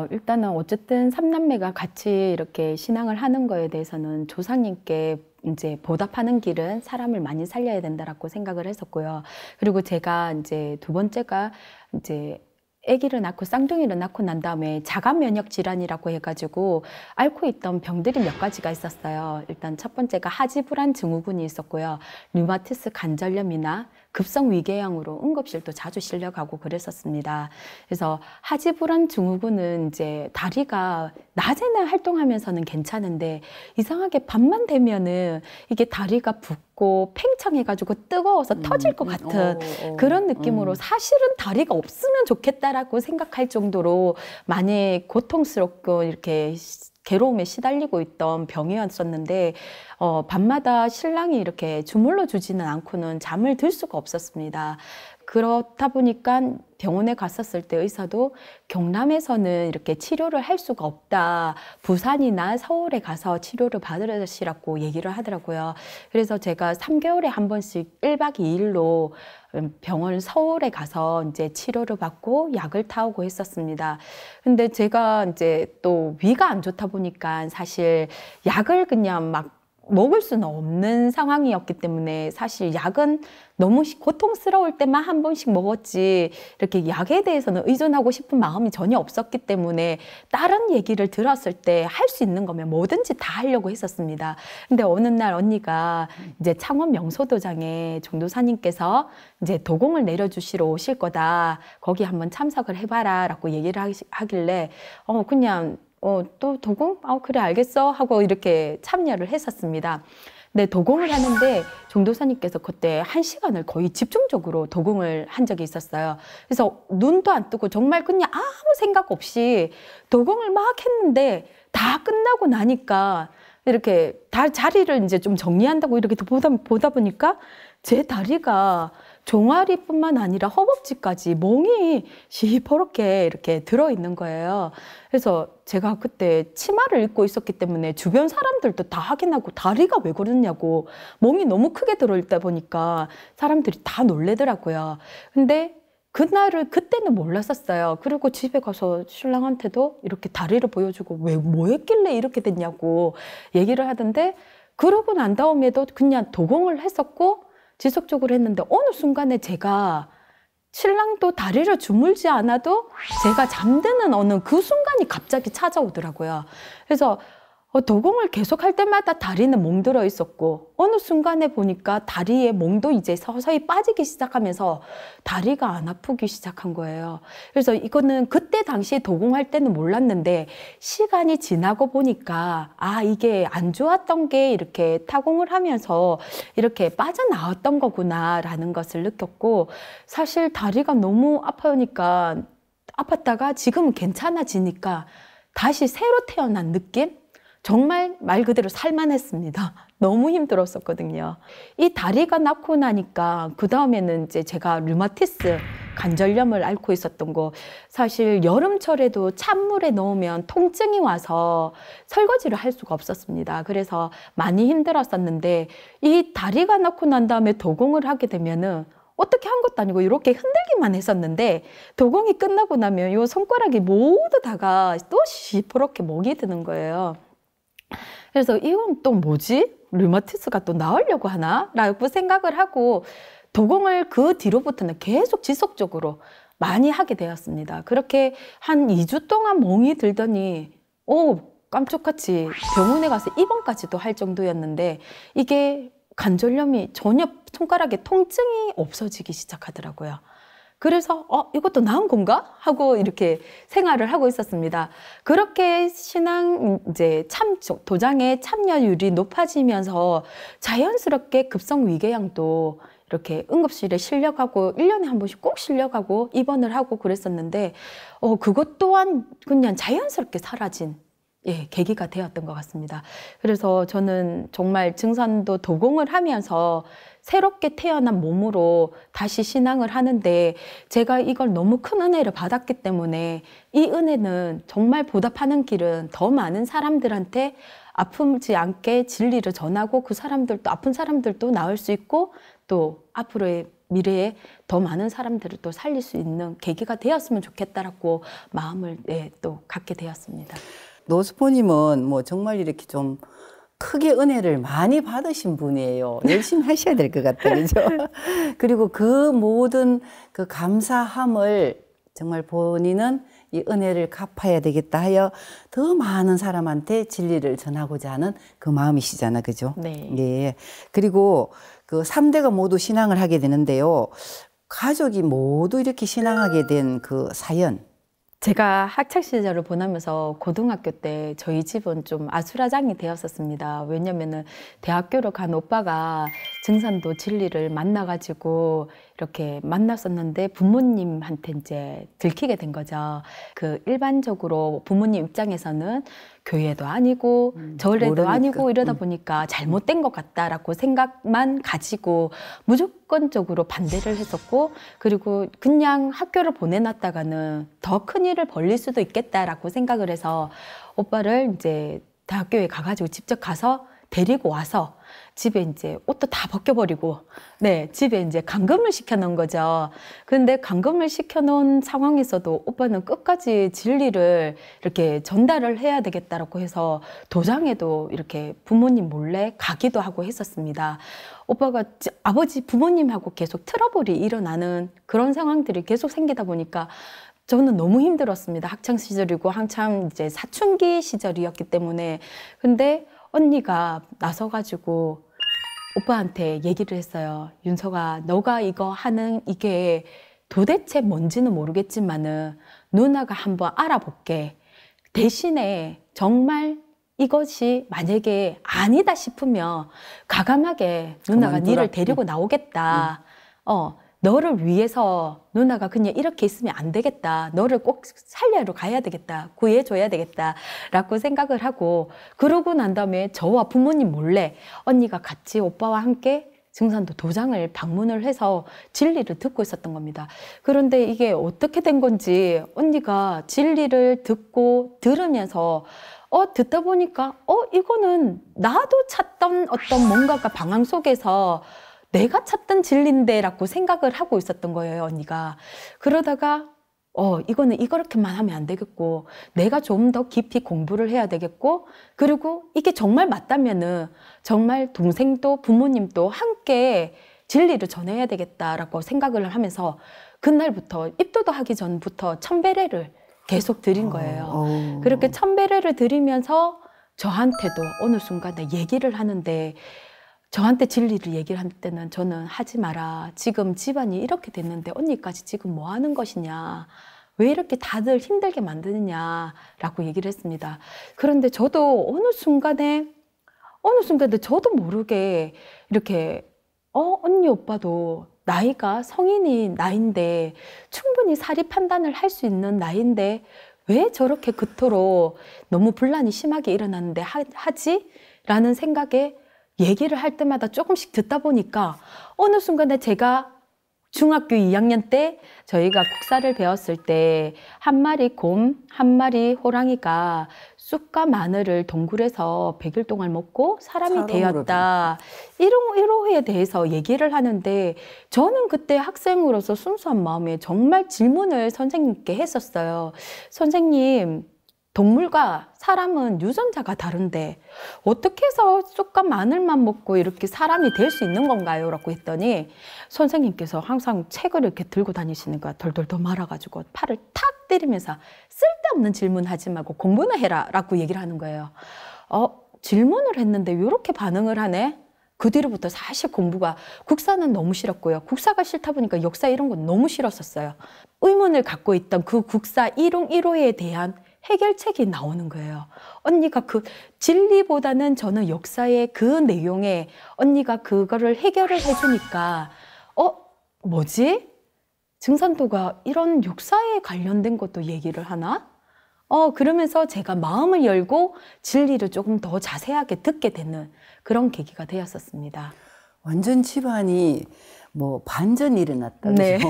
일단은 어쨌든 삼남매가 같이 이렇게 신앙을 하는 거에 대해서는 조상님께 이제 보답하는 길은 사람을 많이 살려야 된다라고 생각을 했었고요. 그리고 제가 이제 두 번째가 이제 아기를 낳고 쌍둥이를 낳고 난 다음에 자가 면역 질환이라고 해가지고 앓고 있던 병들이 몇 가지가 있었어요. 일단 첫 번째가 하지불안 증후군이 있었고요. 류마티스 관절염이나 급성 위궤양으로 응급실도 자주 실려가고 그랬었습니다. 그래서 하지불안 증후군은 이제 다리가 낮에는 활동하면서는 괜찮은데 이상하게 밤만 되면은 이게 다리가 붓고 팽창해가지고 뜨거워서 터질 것 같은 그런 느낌으로 사실은 다리가 없으면 좋겠다라고 생각할 정도로 많이 고통스럽고 이렇게 괴로움에 시달리고 있던 병이었었는데 밤마다 신랑이 이렇게 주물러 주지는 않고는 잠을 들 수가 없었습니다. 그렇다 보니까 병원에 갔었을 때 의사도 경남에서는 이렇게 치료를 할 수가 없다. 부산이나 서울에 가서 치료를 받으시라고 얘기를 하더라고요. 그래서 제가 3개월에 한 번씩 1박 2일로 병원 서울에 가서 이제 치료를 받고 약을 타오고 했었습니다. 근데 제가 이제 또 위가 안 좋다 보니까 사실 약을 그냥 막 먹을 수는 없는 상황이었기 때문에 사실 약은 너무 고통스러울 때만 한 번씩 먹었지 이렇게 약에 대해서는 의존하고 싶은 마음이 전혀 없었기 때문에 다른 얘기를 들었을 때 할 수 있는 거면 뭐든지 다 하려고 했었습니다. 근데 어느 날 언니가 이제 창원 명소도장에 종도사님께서 이제 도공을 내려주시러 오실 거다. 거기 한번 참석을 해봐라 라고 얘기를 하길래 그냥 또 도공? 그래 알겠어 하고 이렇게 참여를 했었습니다. 네, 도공을 하는데 종도사님께서 그때 1시간을 거의 집중적으로 도공을 한 적이 있었어요. 그래서 눈도 안 뜨고 정말 그냥 아무 생각 없이 도공을 막 했는데 다 끝나고 나니까 이렇게 자리를 이제 좀 정리한다고 이렇게 보다 보니까 제 다리가 종아리뿐만 아니라 허벅지까지 멍이 시퍼렇게 이렇게 들어있는 거예요. 그래서 제가 그때 치마를 입고 있었기 때문에 주변 사람들도 다 확인하고 다리가 왜 그러냐고 멍이 너무 크게 들어있다 보니까 사람들이 다 놀래더라고요. 근데 그때는 몰랐었어요. 그리고 집에 가서 신랑한테도 이렇게 다리를 보여주고 뭐 했길래 이렇게 됐냐고 얘기를 하던데 그러고 난 다음에도 그냥 도공을 했었고 지속적으로 했는데 어느 순간에 제가 신랑도 다리를 주물지 않아도 제가 잠드는 어느 그 순간이 갑자기 찾아오더라고요. 그래서 도공을 계속 할 때마다 다리는 멍들어 있었고 어느 순간에 보니까 다리에 멍도 이제 서서히 빠지기 시작하면서 다리가 안 아프기 시작한 거예요. 그래서 이거는 그때 당시 도공할 때는 몰랐는데 시간이 지나고 보니까 이게 안 좋았던 게 이렇게 타공을 하면서 이렇게 빠져나왔던 거구나라는 것을 느꼈고 사실 다리가 너무 아파오니까 아팠다가 지금은 괜찮아지니까 다시 새로 태어난 느낌? 정말 말 그대로 살만했습니다. 너무 힘들었었거든요. 이 다리가 낫고 나니까 그 다음에는 이제 제가 류마티스 관절염을 앓고 있었던 거 사실 여름철에도 찬물에 넣으면 통증이 와서 설거지를 할 수가 없었습니다. 그래서 많이 힘들었었는데 이 다리가 낫고 난 다음에 도공을 하게 되면은 어떻게 한 것도 아니고 이렇게 흔들기만 했었는데 도공이 끝나고 나면 이 손가락이 모두 다가 또 시퍼렇게 멍이 드는 거예요. 그래서 이건 또 뭐지? 류마티스가 또 나으려고 하나? 라고 생각을 하고 도공을 그 뒤로부터는 계속 지속적으로 많이 하게 되었습니다. 그렇게 한 2주 동안 멍이 들더니 깜짝같이 병원에 가서 입원까지도 할 정도였는데 이게 관절염이 전혀 손가락에 통증이 없어지기 시작하더라고요. 그래서 이것도 나은 건가? 하고 이렇게 생활을 하고 있었습니다. 그렇게 신앙 이제 도장의 참여율이 높아지면서 자연스럽게 급성 위궤양도 이렇게 응급실에 실려가고 1년에 한 번씩 꼭 실려가고 입원을 하고 그랬었는데 그것 또한 그냥 자연스럽게 사라진 계기가 되었던 것 같습니다. 그래서 저는 정말 증산도 도공을 하면서 새롭게 태어난 몸으로 다시 신앙을 하는데 제가 이걸 너무 큰 은혜를 받았기 때문에 이 은혜는 정말 보답하는 길은 더 많은 사람들한테 아프지 않게 진리를 전하고 그 사람들도 아픈 사람들도 나을 수 있고 또 앞으로의 미래에 더 많은 사람들을 또 살릴 수 있는 계기가 되었으면 좋겠다라고 마음을 또 갖게 되었습니다. 노스포님은 뭐 정말 이렇게 좀 크게 은혜를 많이 받으신 분이에요. 열심히 하셔야 될 것 같아요. 그죠? 그리고 그 모든 그 감사함을 정말 본인은 이 은혜를 갚아야 되겠다 하여 더 많은 사람한테 진리를 전하고자 하는 그 마음이시잖아. 그죠? 네. 예. 그리고 그 3대가 모두 신앙을 하게 되는데요. 가족이 모두 이렇게 신앙하게 된 그 사연. 제가 학창 시절을 보내면서 고등학교 때 저희 집은 좀 아수라장이 되었었습니다. 왜냐면은 대학교로 간 오빠가 증산도 진리를 만나가지고 이렇게 만났었는데 부모님한테 이제 들키게 된 거죠. 그 일반적으로 부모님 입장에서는 교회도 아니고 절에도 모르니까. 아니고 이러다 보니까 잘못된 것 같다라고 생각만 가지고 무조건적으로 반대를 했었고, 그리고 그냥 학교를 보내놨다가는 더 큰 일을 벌릴 수도 있겠다라고 생각을 해서 오빠를 이제 대학교에 가가지고 직접 가서 데리고 와서 집에 이제 옷도 다 벗겨버리고, 네, 집에 이제 감금을 시켜놓은 거죠. 근데 감금을 시켜놓은 상황에서도 오빠는 끝까지 진리를 이렇게 전달을 해야 되겠다라고 해서 도장에도 이렇게 부모님 몰래 가기도 하고 했었습니다. 오빠가 아버지 부모님하고 계속 트러블이 일어나는 그런 상황들이 계속 생기다 보니까 저는 너무 힘들었습니다. 학창 시절이고 한참 이제 사춘기 시절이었기 때문에. 근데 언니가 나서가지고 오빠한테 얘기를 했어요. 윤서가, 너가 이거 하는 이게 도대체 뭔지는 모르겠지만은 누나가 한번 알아볼게. 대신에 정말 이것이 만약에 아니다 싶으면 가감하게 누나가 니를 데리고 나오겠다. 너를 위해서 누나가 그냥 이렇게 있으면 안 되겠다. 너를 꼭 살려러 가야 되겠다. 구해줘야 되겠다. 라고 생각을 하고, 그러고 난 다음에 저와 부모님 몰래 언니가 같이 오빠와 함께 증산도 도장을 방문을 해서 진리를 듣고 있었던 겁니다. 그런데 이게 어떻게 된 건지 언니가 진리를 듣고 들으면서 듣다 보니까 이거는 나도 찾던 어떤 뭔가가 방황 속에서 내가 찾던 진리인데 라고 생각을 하고 있었던 거예요, 언니가. 그러다가 이거는 이렇게만 하면 안 되겠고, 내가 좀 더 깊이 공부를 해야 되겠고, 그리고 이게 정말 맞다면은 정말 동생도 부모님도 함께 진리를 전해야 되겠다라고 생각을 하면서 그날부터 입도도 하기 전부터 천배례를 계속 드린 거예요. 그렇게 천배례를 드리면서 저한테도 어느 순간에 얘기를 하는데, 저한테 진리를 얘기를 할 때는 저는 하지 마라. 지금 집안이 이렇게 됐는데 언니까지 지금 뭐 하는 것이냐. 왜 이렇게 다들 힘들게 만드느냐라고 얘기를 했습니다. 그런데 저도 어느 순간에 저도 모르게 이렇게 언니 오빠도 나이가 성인이 나이인데 충분히 사리 판단을 할 수 있는 나이인데 왜 저렇게 그토록 너무 분란이 심하게 일어나는데 하지? 라는 생각에 얘기를 할 때마다 조금씩 듣다 보니까 어느 순간에 제가 중학교 2학년 때 저희가 국사를 배웠을 때 한 마리 곰, 한 마리 호랑이가 쑥과 마늘을 동굴에서 100일 동안 먹고 사람이 되었다. 이러에 대해서 얘기를 하는데 저는 그때 학생으로서 순수한 마음에 정말 질문을 선생님께 했었어요. 선생님, 동물과 사람은 유전자가 다른데 어떻게 해서 쑥과 마늘만 먹고 이렇게 사람이 될 수 있는 건가요? 라고 했더니 선생님께서 항상 책을 이렇게 들고 다니시는 거야. 덜덜덜 말아가지고 팔을 탁 때리면서 쓸데없는 질문하지 말고 공부나 해라 라고 얘기를 하는 거예요. 질문을 했는데 이렇게 반응을 하네? 그 뒤로부터 사실 공부가, 국사는 너무 싫었고요. 국사가 싫다 보니까 역사 이런 건 너무 싫었었어요. 의문을 갖고 있던 그 국사 1용 1호에 대한 해결책이 나오는 거예요. 언니가 그 진리보다는 저는 역사의 그 내용에 언니가 그거를 해결을 해주니까 뭐지? 증산도가 이런 역사에 관련된 것도 얘기를 하나? 그러면서 제가 마음을 열고 진리를 조금 더 자세하게 듣게 되는 그런 계기가 되었었습니다. 완전 집안이 뭐 반전이 일어났다. 네. 그죠?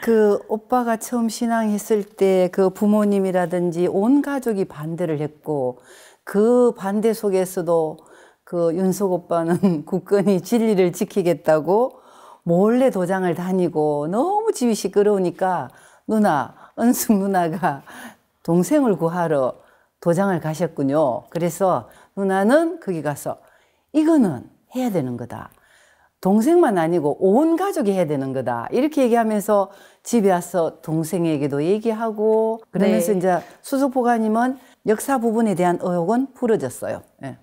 그 오빠가 처음 신앙했을 때 그 부모님이라든지 온 가족이 반대를 했고, 그 반대 속에서도 그 윤석 오빠는 굳건히 진리를 지키겠다고 몰래 도장을 다니고 너무 집이 시끄러우니까 은숙 누나가 동생을 구하러 도장을 가셨군요. 그래서 누나는 거기 가서 이거는 해야 되는 거다. 동생만 아니고 온 가족이 해야 되는 거다. 이렇게 얘기하면서 집에 와서 동생에게도 얘기하고 그러면서 네. 이제 수석보가님은 역사 부분에 대한 의혹은 풀어졌어요. 예.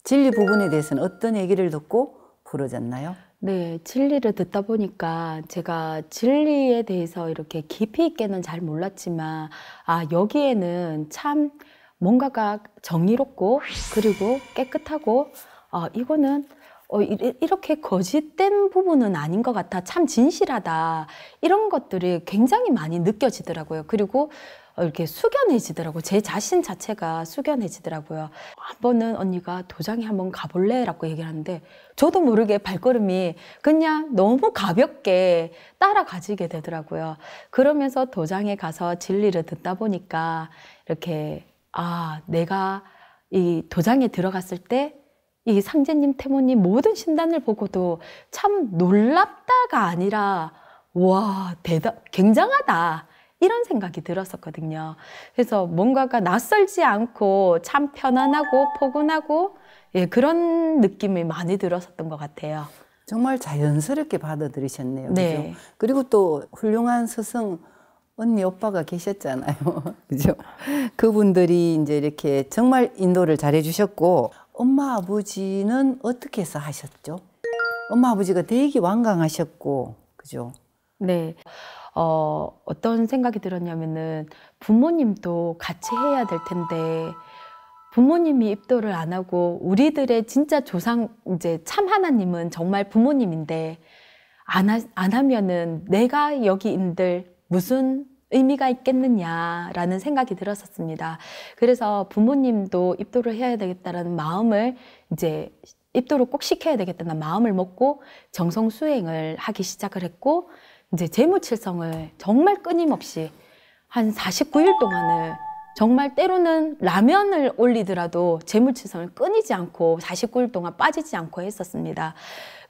진리 부분에 대해서는 어떤 얘기를 듣고 풀어졌나요? 네, 진리를 듣다 보니까 제가 진리에 대해서 이렇게 깊이 있게는 잘 몰랐지만, 아, 여기에는 참 뭔가가 정의롭고, 그리고 깨끗하고, 이거는 이렇게 거짓된 부분은 아닌 것 같아. 참 진실하다. 이런 것들이 굉장히 많이 느껴지더라고요. 그리고 이렇게 숙연해지더라고요. 제 자신 자체가 숙연해지더라고요. 한 번은 언니가 도장에 한번 가볼래? 라고 얘기를 하는데 저도 모르게 발걸음이 그냥 너무 가볍게 따라가지게 되더라고요. 그러면서 도장에 가서 진리를 듣다 보니까 이렇게 내가 이 도장에 들어갔을 때 이 상제님, 태모님 모든 신단을 보고도 참 놀랍다가 아니라 와, 굉장하다. 이런 생각이 들었었거든요. 그래서 뭔가가 낯설지 않고 참 편안하고 포근하고 그런 느낌이 많이 들었었던 것 같아요. 정말 자연스럽게 받아들이셨네요. 네. 그죠? 그리고 또 훌륭한 스승 언니 오빠가 계셨잖아요. 그죠? 그분들이 이제 이렇게 정말 인도를 잘해 주셨고 엄마 아버지는 어떻게 해서 하셨죠? 엄마 아버지가 되게 완강하셨고 그죠? 네. 어떤 생각이 들었냐면은 부모님도 같이 해야 될 텐데 부모님이 입도를 안 하고 우리들의 진짜 조상 이제 참 하나님은 정말 부모님인데 안 하면은 내가 여기 인들 무슨 의미가 있겠느냐라는 생각이 들었었습니다. 그래서 부모님도 입도를 해야 되겠다라는 마음을 이제 입도를 꼭 시켜야 되겠다는 마음을 먹고 정성 수행을 하기 시작을 했고 이제 재무칠성을 정말 끊임없이 한 49일 동안을 정말 때로는 라면을 올리더라도 재무칠성을 끊이지 않고 49일 동안 빠지지 않고 했었습니다.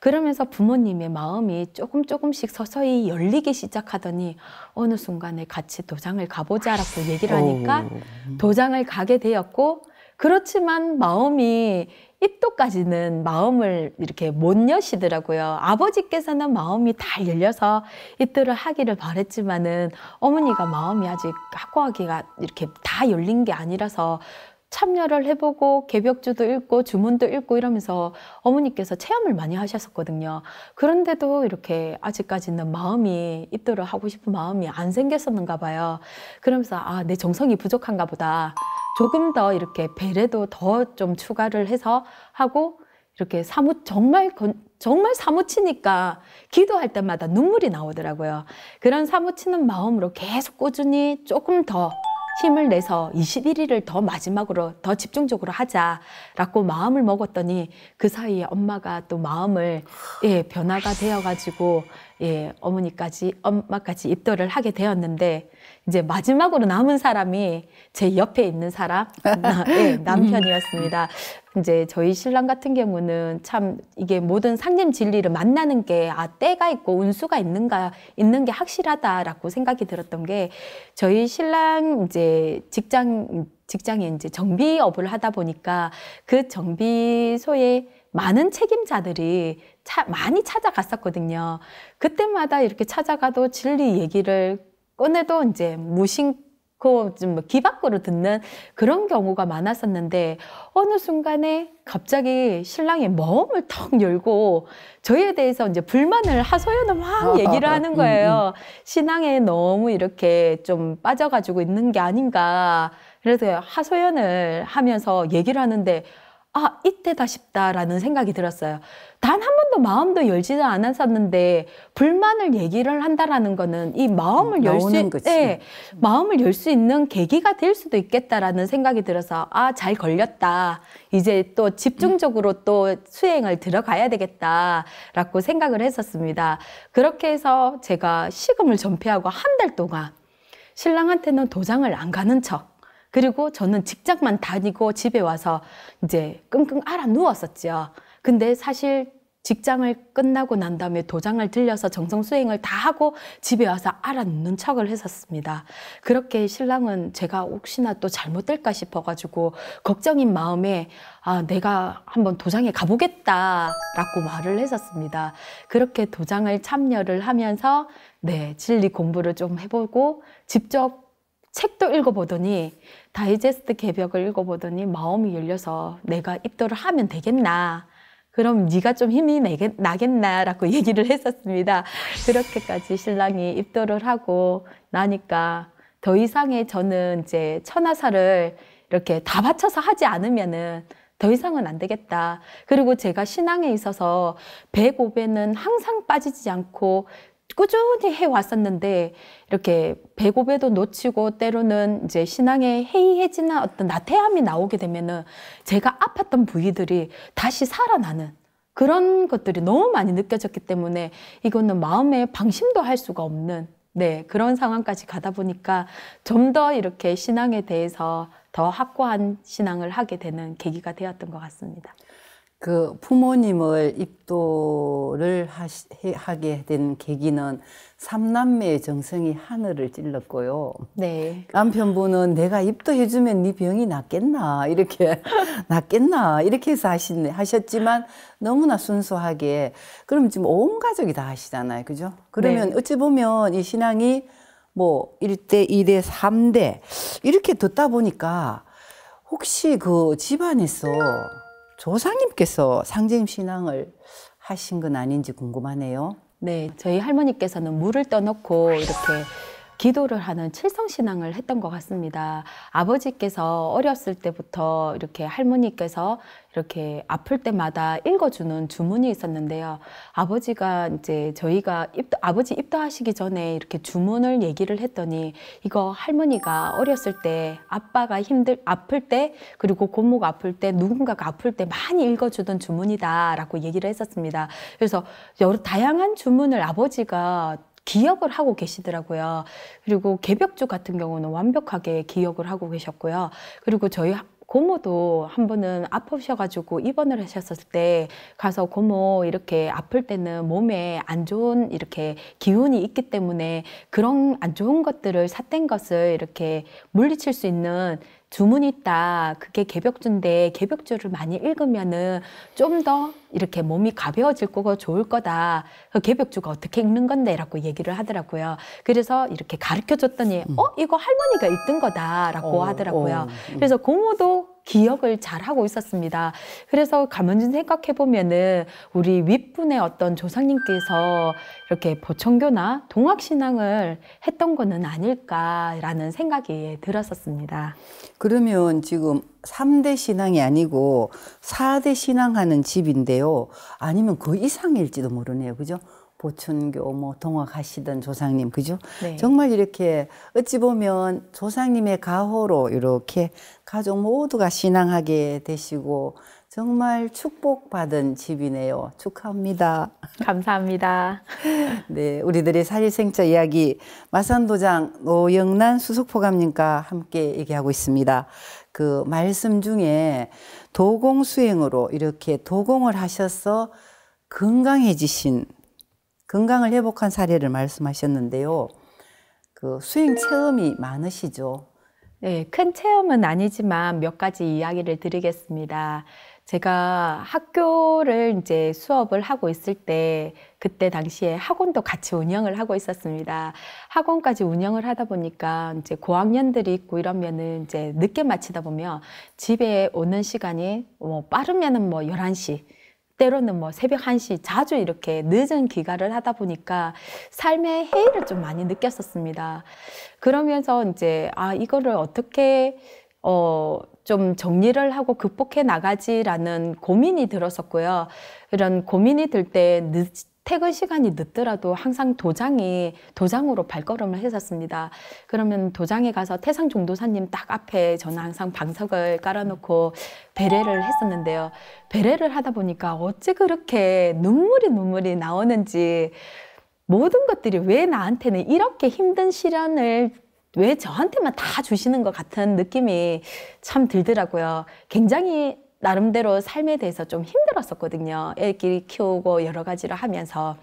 그러면서 부모님의 마음이 조금씩 서서히 열리기 시작하더니 어느 순간에 같이 도장을 가보자라고 얘기를 하니까 도장을 가게 되었고 그렇지만 마음이 입도까지는 마음을 이렇게 못 여시더라고요. 아버지께서는 마음이 다 열려서 입도를 하기를 바랬지만은 어머니가 마음이 아직 확고하기가 이렇게 다 열린 게 아니라서 참여를 해보고 개벽주도 읽고 주문도 읽고 이러면서 어머니께서 체험을 많이 하셨었거든요. 그런데도 이렇게 아직까지는 마음이 입도를 하고 싶은 마음이 안 생겼었는가 봐요. 그러면서 내 정성이 부족한가 보다. 조금 더 이렇게 배려도 더 좀 추가를 해서 하고 이렇게 정말 사무치니까 기도할 때마다 눈물이 나오더라고요. 그런 사무치는 마음으로 계속 꾸준히 조금 더 힘을 내서 21일을 더 마지막으로 더 집중적으로 하자라고 마음을 먹었더니 그 사이에 엄마가 또 마음을 변화가 되어가지고 엄마까지 입도를 하게 되었는데 이제 마지막으로 남은 사람이 제 옆에 있는 사람, 남편이었습니다. 이제 저희 신랑 같은 경우는 참 이게 모든 상림 진리를 만나는 게 때가 있고 운수가 있는 게 확실하다라고 생각이 들었던 게 저희 신랑 이제 직장에 이제 정비업을 하다 보니까 그 정비소에 많은 책임자들이 많이 찾아갔었거든요. 그때마다 이렇게 찾아가도 진리 얘기를 꺼내도 이제 무심코 좀 기박구로 듣는 그런 경우가 많았었는데 어느 순간에 갑자기 신랑이 마음을 턱 열고 저희에 대해서 이제 불만을 하소연을 막 얘기를 하는 거예요. 신앙에 너무 이렇게 좀 빠져가지고 있는 게 아닌가. 그래서 하소연을 하면서 얘기를 하는데 이때다 싶다라는 생각이 들었어요. 단 한 번도 마음도 열지도 않았었는데 불만을 얘기를 한다라는 거는 이 마음을 마음을 열 수 있는 계기가 될 수도 있겠다라는 생각이 들어서 잘 걸렸다. 이제 또 집중적으로 또 수행을 들어가야 되겠다라고 생각을 했었습니다. 그렇게 해서 제가 시금을 전폐하고 한 달 동안 신랑한테는 도장을 안 가는 척 그리고 저는 직장만 다니고 집에 와서 이제 끙끙 앓아 누웠었죠. 근데 사실 직장을 끝나고 난 다음에 도장을 들려서 정성 수행을 다 하고 집에 와서 알아 눕는 척을 했었습니다. 그렇게 신랑은 제가 혹시나 또 잘못될까 싶어가지고 걱정인 마음에 내가 한번 도장에 가보겠다라고 말을 했었습니다. 그렇게 도장을 참여를 하면서 진리 공부를 좀 해보고 직접 책도 읽어보더니 다이제스트 개벽을 읽어보더니 마음이 열려서 내가 입도를 하면 되겠나 그럼 네가 좀 힘이 나겠나라고 얘기를 했었습니다. 그렇게까지 신랑이 입도를 하고 나니까 더 이상의 저는 이제 천하사를 이렇게 다 바쳐서 하지 않으면은 더 이상은 안 되겠다. 그리고 제가 신앙에 있어서 배고배는 항상 빠지지 않고 꾸준히 해왔었는데 이렇게 배고배도 놓치고 때로는 이제 신앙에 해이해지는 어떤 나태함이 나오게 되면은 제가 아팠던 부위들이 다시 살아나는 그런 것들이 너무 많이 느껴졌기 때문에 이거는 마음에 방심도 할 수가 없는 네, 그런 상황까지 가다 보니까 좀 더 이렇게 신앙에 대해서 더 확고한 신앙을 하게 되는 계기가 되었던 것 같습니다. 그 부모님을 입도를 하게 된 계기는 삼남매의 정성이 하늘을 찔렀고요. 네. 남편분은 내가 입도해주면 네 병이 낫겠나 이렇게 낫겠나 이렇게 해서 하셨지만 너무나 순수하게 그럼 지금 온 가족이 다 하시잖아요, 그죠? 그러면 네. 어찌 보면 이 신앙이 뭐 1대, 2대, 3대 이렇게 듣다 보니까 혹시 그 집안에서 조상님께서 상제님 신앙을 하신 건 아닌지 궁금하네요. 네, 저희 할머니께서는 물을 떠놓고 이렇게 기도를 하는 칠성신앙을 했던 것 같습니다. 아버지께서 어렸을 때부터 이렇게 할머니께서 이렇게 아플 때마다 읽어주는 주문이 있었는데요. 아버지가 이제 저희가 아버지 입도하시기 전에 이렇게 주문을 얘기를 했더니 이거 할머니가 어렸을 때 아빠가 아플 때 그리고 고모가 아플 때 누군가가 아플 때 많이 읽어주던 주문이다라고 얘기를 했었습니다. 그래서 여러 다양한 주문을 아버지가 기억을 하고 계시더라고요. 그리고 개벽주 같은 경우는 완벽하게 기억을 하고 계셨고요. 그리고 저희 고모도 한 번은 아프셔가지고 입원을 하셨을 때 가서 고모 이렇게 아플 때는 몸에 안 좋은 이렇게 기운이 있기 때문에 그런 안 좋은 것들을 삿된 것을 이렇게 물리칠 수 있는 주문이 있다. 그게 개벽주인데 개벽주를 많이 읽으면은 좀 더 이렇게 몸이 가벼워질 거고 좋을 거다. 그 개벽주가 어떻게 읽는 건데? 라고 얘기를 하더라고요. 그래서 이렇게 가르쳐 줬더니 이거 할머니가 읽던 거다라고 하더라고요. 그래서 고모도 기억을 잘 하고 있었습니다. 그래서 가만히 생각해 보면은 우리 윗분의 어떤 조상님께서 이렇게 보청교나 동학신앙을 했던 거는 아닐까라는 생각이 들었었습니다. 그러면 지금 3대 신앙이 아니고 4대 신앙하는 집인데요. 아니면 그 이상일지도 모르네요. 그죠? 보천교, 뭐 동학하시던 조상님, 그죠? 네. 정말 이렇게 어찌 보면 조상님의 가호로 이렇게 가족 모두가 신앙하게 되시고 정말 축복받은 집이네요. 축하합니다. 감사합니다. 네, 우리들의 살일생처 이야기 마산도장 노영란 수석포감님과 함께 얘기하고 있습니다. 그 말씀 중에 도공수행으로 이렇게 도공을 하셔서 건강해지신 건강을 회복한 사례를 말씀하셨는데요. 그 수행 체험이 많으시죠? 네, 큰 체험은 아니지만 몇 가지 이야기를 드리겠습니다. 제가 학교를 이제 수업을 하고 있을 때 그때 당시에 학원도 같이 운영을 하고 있었습니다. 학원까지 운영을 하다 보니까 이제 고학년들이 있고 이러면은 이제 늦게 마치다 보면 집에 오는 시간이 뭐 빠르면은 뭐 11시 때로는 뭐 새벽 1시 자주 이렇게 늦은 귀가를 하다 보니까 삶의 해이를 좀 많이 느꼈었습니다. 그러면서 이제 이거를 어떻게 좀 정리를 하고 극복해 나가지라는 고민이 들었었고요. 이런 고민이 들 때 퇴근 시간이 늦더라도 항상 도장으로 발걸음을 했었습니다. 그러면 도장에 가서 태상 종도사님 딱 앞에 저는 항상 방석을 깔아놓고 배례를 했었는데요. 배례를 하다 보니까 어찌 그렇게 눈물이 나오는지 모든 것들이 왜 나한테는 이렇게 힘든 시련을 왜 저한테만 다 주시는 것 같은 느낌이 참 들더라고요. 굉장히 나름대로 삶에 대해서 좀 힘들었었거든요. 애기 키우고 여러 가지를 하면서.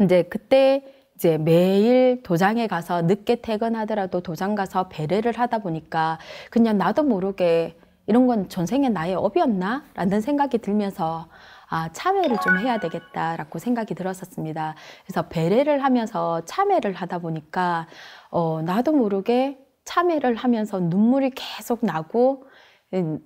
이제 그때 이제 매일 도장에 가서 늦게 퇴근하더라도 도장 가서 배례를 하다 보니까 그냥 나도 모르게 이런 건 전생에 나의 업이었나? 라는 생각이 들면서 참회를 좀 해야 되겠다라고 생각이 들었었습니다. 그래서 배례를 하면서 참회를 하다 보니까 나도 모르게 참회를 하면서 눈물이 계속 나고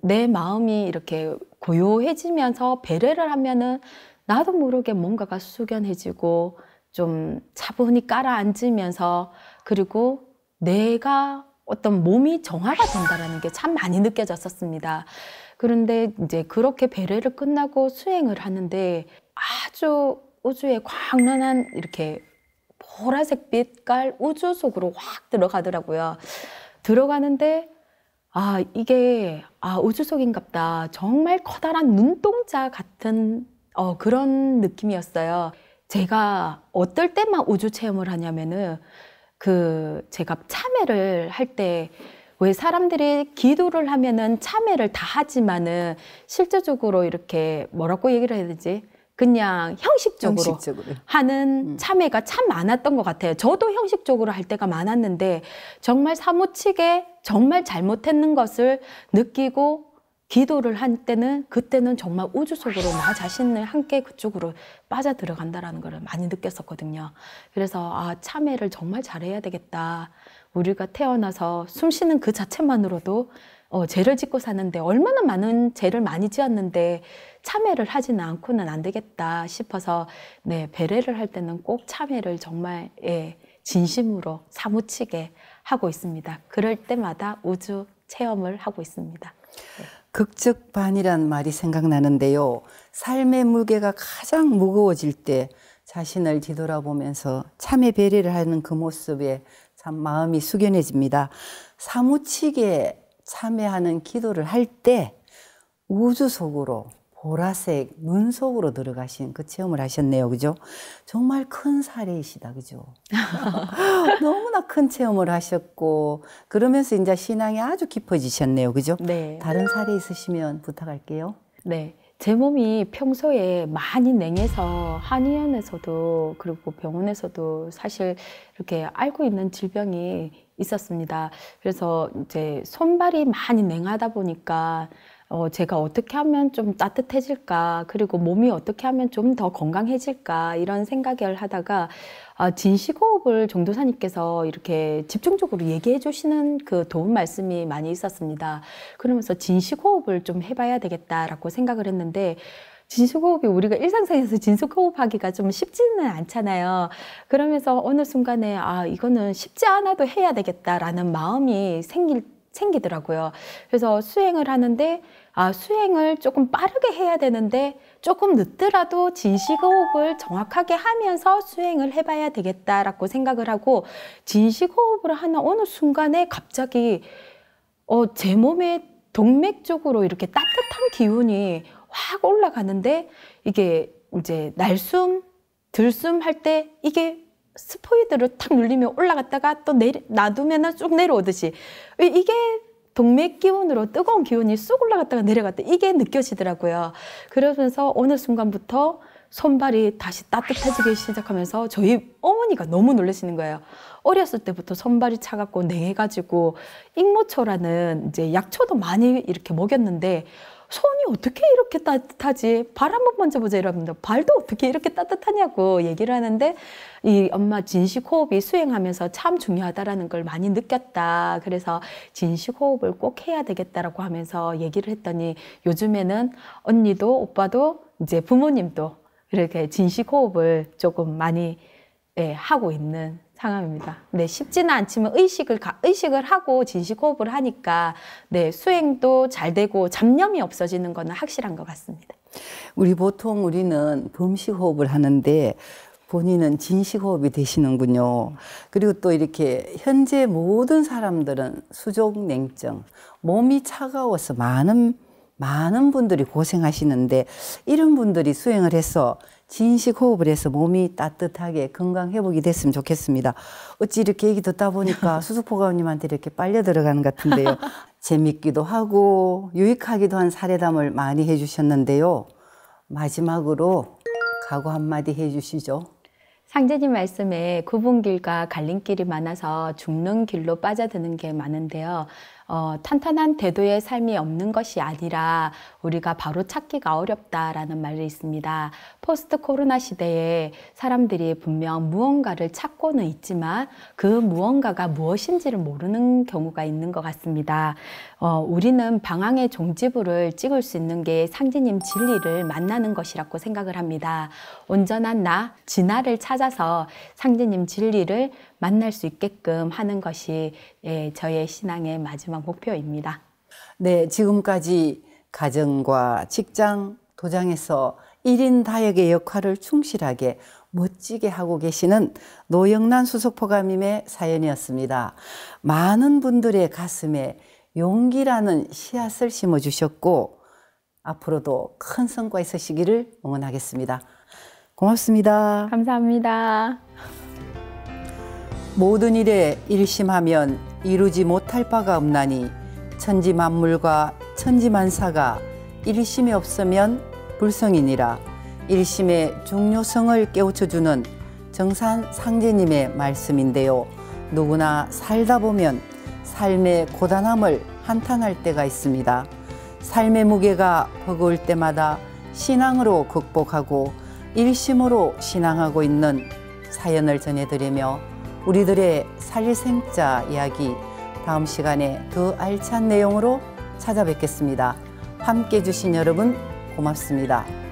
내 마음이 이렇게 고요해지면서 배려를 하면은 나도 모르게 뭔가가 숙연해지고 좀 차분히 깔아앉으면서 그리고 내가 어떤 몸이 정화가 된다라는 게 참 많이 느껴졌었습니다. 그런데 이제 그렇게 배례를 끝나고 수행을 하는데 아주 우주의 광란한 이렇게 보라색 빛깔 우주 속으로 확 들어가더라고요. 들어가는데 이게 우주 속인갑다. 정말 커다란 눈동자 같은 그런 느낌이었어요. 제가 어떨 때만 우주 체험을 하냐면은 제가 참회를 할 때 왜 사람들이 기도를 하면은 참회를 다 하지만은 실제적으로 이렇게 뭐라고 얘기를 해야 되지? 그냥 형식적으로 하는 참회가 참 많았던 것 같아요. 저도 형식적으로 할 때가 많았는데 정말 사무치게 정말 잘못했는 것을 느끼고 기도를 할 때는 그때는 정말 우주 속으로 나 자신을 함께 그쪽으로 빠져들어간다라는 걸 많이 느꼈었거든요. 그래서 참회를 정말 잘해야 되겠다. 우리가 태어나서 숨 쉬는 그 자체만으로도 죄를 짓고 사는데 얼마나 많은 죄를 많이 지었는데 참회를 하지는 않고는 안 되겠다 싶어서 배례를 할 때는 꼭 참회를 정말 진심으로 사무치게 하고 있습니다. 그럴 때마다 우주 체험을 하고 있습니다. 극적반이란 말이 생각나는데요. 삶의 무게가 가장 무거워질 때 자신을 뒤돌아보면서 참회 배례를 하는 그 모습에 참 마음이 숙연해집니다. 사무치게 참회하는 기도를 할 때 우주 속으로 보라색 눈 속으로 들어가신 그 체험을 하셨네요. 그죠? 정말 큰 사례이시다. 그죠? 너무나 큰 체험을 하셨고 그러면서 이제 신앙이 아주 깊어지셨네요. 그죠? 네. 다른 사례 있으시면 부탁할게요. 네. 제 몸이 평소에 많이 냉해서 한의원에서도 그리고 병원에서도 사실 이렇게 알고 있는 질병이 있었습니다. 그래서 이제 손발이 많이 냉하다 보니까 제가 어떻게 하면 좀 따뜻해질까, 그리고 몸이 어떻게 하면 좀 더 건강해질까, 이런 생각을 하다가, 진시호흡을 전도사님께서 이렇게 집중적으로 얘기해 주시는 그 도움 말씀이 많이 있었습니다. 그러면서 진시호흡을 좀 해봐야 되겠다라고 생각을 했는데, 진시호흡이 우리가 일상생활에서 진시호흡하기가 좀 쉽지는 않잖아요. 그러면서 어느 순간에 이거는 쉽지 않아도 해야 되겠다라는 마음이 생기더라고요. 그래서 수행을 하는데 수행을 조금 빠르게 해야 되는데 조금 늦더라도 진식호흡을 정확하게 하면서 수행을 해봐야 되겠다라고 생각을 하고 진식호흡을 하는 어느 순간에 갑자기 제 몸의 동맥 쪽으로 이렇게 따뜻한 기운이 확 올라가는데 이게 이제 날숨, 들숨 할 때 이게 스포이드를 탁 눌리면 올라갔다가 또 놔두면 쭉 내려오듯이 이게 동맥 기운으로 뜨거운 기운이 쑥 올라갔다가 내려갔다 이게 느껴지더라고요. 그러면서 어느 순간부터 손발이 다시 따뜻해지기 시작하면서 저희 어머니가 너무 놀라시는 거예요. 어렸을 때부터 손발이 차갑고 냉해가지고 익모초라는 이제 약초도 많이 이렇게 먹였는데 손이 어떻게 이렇게 따뜻하지? 발 한번 만져보자 이러는데 발도 어떻게 이렇게 따뜻하냐고 얘기를 하는데 이 엄마 진식호흡이 수행하면서 참 중요하다라는 걸 많이 느꼈다. 그래서 진식호흡을 꼭 해야 되겠다라고 하면서 얘기를 했더니 요즘에는 언니도 오빠도 이제 부모님도 이렇게 진식호흡을 조금 많이 하고 있는 상황입니다. 네, 쉽지는 않지만 의식을 하고 진식호흡을 하니까 수행도 잘 되고 잡념이 없어지는 거는 확실한 것 같습니다. 우리는 범식호흡을 하는데 본인은 진식호흡이 되시는군요. 그리고 또 이렇게 현재 모든 사람들은 수족냉증, 몸이 차가워서 많은 분들이 고생하시는데 이런 분들이 수행을 해서 진식호흡을 해서 몸이 따뜻하게 건강 회복이 됐으면 좋겠습니다. 어찌 이렇게 얘기 듣다 보니까 수석보감님한테 이렇게 빨려 들어가는 것 같은데요. 재밌기도 하고 유익하기도 한 사례담을 많이 해주셨는데요. 마지막으로 각오 한마디 해주시죠. 상제님 말씀에 굽은 길과 갈림길이 많아서 죽는 길로 빠져드는 게 많은데요. 탄탄한 태도의 삶이 없는 것이 아니라 우리가 바로 찾기가 어렵다라는 말이 있습니다. 포스트 코로나 시대에 사람들이 분명 무언가를 찾고는 있지만 그 무언가가 무엇인지를 모르는 경우가 있는 것 같습니다. 우리는 방황의 종지부를 찍을 수 있는 게 상제님 진리를 만나는 것이라고 생각을 합니다. 온전한 나, 진화를 찾아서 상제님 진리를 만날 수 있게끔 하는 것이 저의 신앙의 마지막 목표입니다. 네, 지금까지 가정과 직장, 도장에서 1인 다역의 역할을 충실하게 멋지게 하고 계시는 노영란 수석포감님의 사연이었습니다. 많은 분들의 가슴에 용기라는 씨앗을 심어주셨고 앞으로도 큰 성과 있으시기를 응원하겠습니다. 고맙습니다. 감사합니다. 모든 일에 일심하면 이루지 못할 바가 없나니 천지만물과 천지만사가 일심이 없으면 불성이니라. 일심의 중요성을 깨우쳐주는 정산 상제님의 말씀인데요. 누구나 살다 보면 삶의 고단함을 한탄할 때가 있습니다. 삶의 무게가 버거울 때마다 신앙으로 극복하고 일심으로 신앙하고 있는 사연을 전해드리며 우리들의 살생자 이야기 다음 시간에 더 알찬 내용으로 찾아뵙겠습니다. 함께해 주신 여러분 고맙습니다.